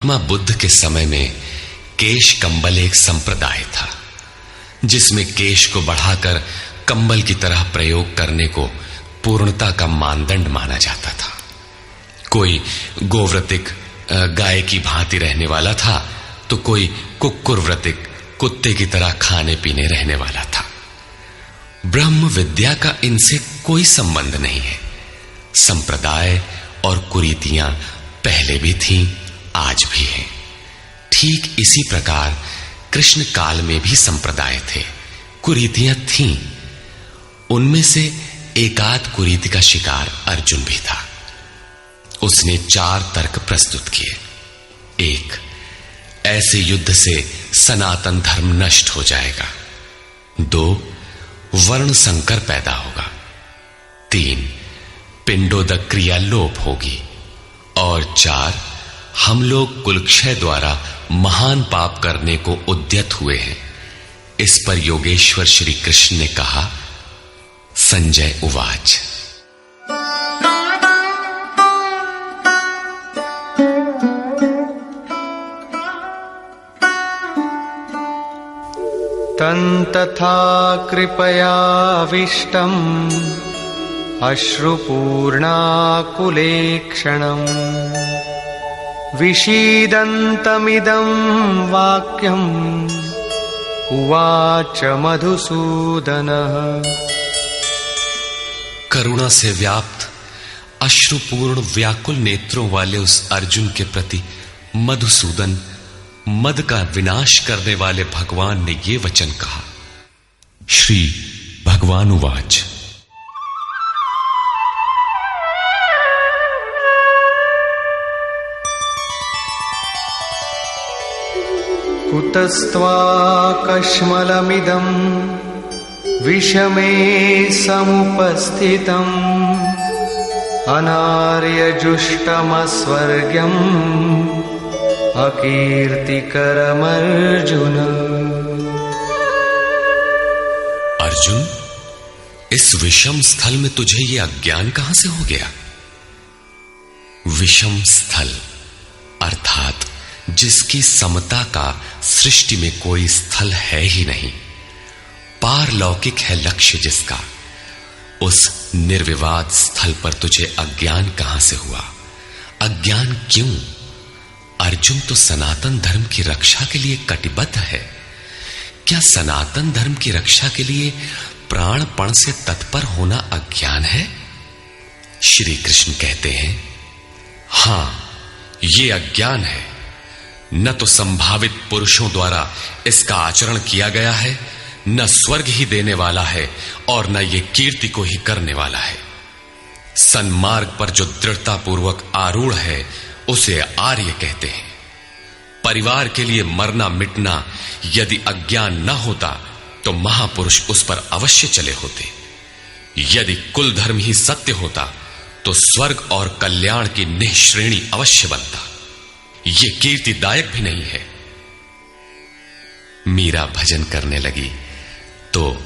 महात्मा बुद्ध के समय में केश कंबल एक संप्रदाय था, जिसमें केश को बढ़ाकर कंबल की तरह प्रयोग करने को पूर्णता का मानदंड माना जाता था। कोई गोव्रतिक गाय की भांति रहने वाला था, तो कोई कुक्कुरव्रतिक कुत्ते की तरह खाने पीने रहने वाला था। ब्रह्म विद्या का इनसे कोई संबंध नहीं है। संप्रदाय और कुरीतियां पहले भी थीं, आज भी हैं। ठीक इसी प्रकार कृष्ण काल में भी संप्रदाय थे, कुरीतियां थीं। उनमें से एकाध कुरीति का शिकार अर्जुन भी था। उसने 4 तर्क प्रस्तुत किए। 1, ऐसे युद्ध से सनातन धर्म नष्ट हो जाएगा। 2, वर्ण संकर पैदा होगा। 3, पिंडोदक क्रिया लोप होगी। और 4, हम लोग कुलक्षय द्वारा महान पाप करने को उद्यत हुए हैं। इस पर योगेश्वर श्री कृष्ण ने कहा। संजय उवाच। तन्तथा कृपयाविष्टम् अश्रुपूर्णाकुलेक्षणम् विषीदन्तमिदं वाक्यम् उवाच मधुसूदनः। करुणा से व्याप्त अश्रुपूर्ण व्याकुल नेत्रों वाले उस अर्जुन के प्रति मधुसूदन, मद का विनाश करने वाले भगवान ने ये वचन कहा। श्री भगवान उवाच। कुतस्त्वाकश्मलमिदं विषमे समुपस्थितम् अनार्यजुष्टमस्वर्ग्यम् अकीर्तिकरमर्जुन। अर्जुन, इस विषम स्थल में तुझे ये अज्ञान कहां से हो गया? विषम स्थल अर्थात जिसकी समता का सृष्टि में कोई स्थल है ही नहीं, पारलौकिक है लक्ष्य जिसका, उस निर्विवाद स्थल पर तुझे अज्ञान कहां से हुआ? अज्ञान क्यों? अर्जुन तो सनातन धर्म की रक्षा के लिए कटिबद्ध है। क्या सनातन धर्म की रक्षा के लिए प्राणपण से तत्पर होना अज्ञान है? श्री कृष्ण कहते हैं, हां, ये अज्ञान है। न तो संभावित पुरुषों द्वारा इसका आचरण किया गया है, न स्वर्ग ही देने वाला है, और न ये कीर्ति को ही करने वाला है। सन्मार्ग पर जो दृढ़ता पूर्वक आरूढ़ है, उसे आर्य कहते हैं। परिवार के लिए मरना मिटना यदि अज्ञान न होता तो महापुरुष उस पर अवश्य चले होते। यदि कुल धर्म ही सत्य होता तो स्वर्ग और कल्याण की निःश्रेणी अवश्य बनता। ये कीर्तिदायक भी नहीं है। मीरा भजन करने लगी तो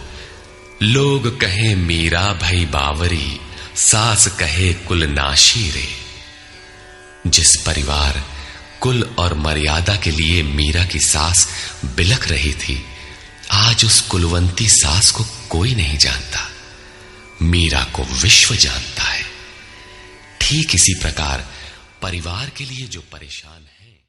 लोग कहें मीरा भई बावरी, सास कहे कुल नाशी रे। जिस परिवार, कुल और मर्यादा के लिए मीरा की सास बिलख रही थी, आज उस कुलवंती सास को कोई नहीं जानता। मीरा को विश्व जानता है। ठीक इसी प्रकार परिवार के लिए जो परेशान है,